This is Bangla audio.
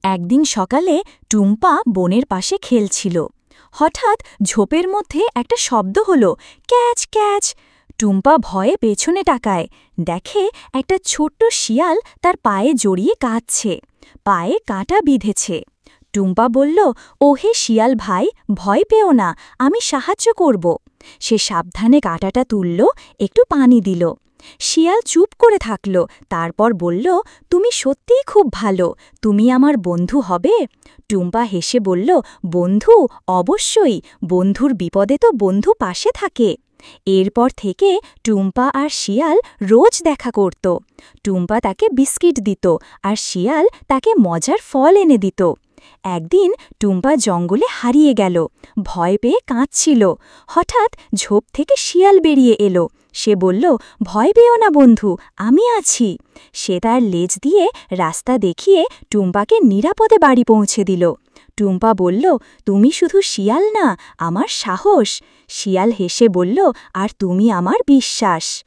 একদিন সকালে টুম্পা বনের পাশে খেলছিল। হঠাৎ ঝোপের মধ্যে একটা শব্দ হলো, ক্যাচ ক্যাচ। টুম্পা ভয়ে পেছনে তাকায়, দেখে একটা ছোট্ট শিয়াল তার পায়ে জড়িয়ে কাঁদছে, পায়ে কাঁটা বিঁধেছে। টুম্পা বলল, ওহে শিয়াল ভাই, ভয় পেও না, আমি সাহায্য করব। সে সাবধানে কাঁটাটা তুলল, একটু পানি দিল। শিয়াল চুপ করে থাকল, তারপর বলল, তুমি সত্যিই খুব ভালো, তুমি আমার বন্ধু হবে? টুম্পা হেসে বলল, বন্ধু? অবশ্যই, বন্ধুর বিপদে তো বন্ধু পাশে থাকে। এরপর থেকে টুম্পা আর শিয়াল রোজ দেখা করত। টুম্পা তাকে বিস্কিট দিত, আর শিয়াল তাকে মজার ফল এনে দিত। একদিন টুম্পা জঙ্গলে হারিয়ে গেল, ভয় পেয়ে কাঁদছিল। হঠাৎ ঝোপ থেকে শিয়াল বেরিয়ে এলো। সে বলল, ভয় পেও না বন্ধু, আমি আছি। সে তার লেজ দিয়ে রাস্তা দেখিয়ে টুম্পাকে নিরাপদে বাড়ি পৌঁছে দিল। টুম্পা বলল, তুমি শুধু শিয়াল না, আমার সাহস। শিয়াল হেসে বলল, আর তুমি আমার বিশ্বাস।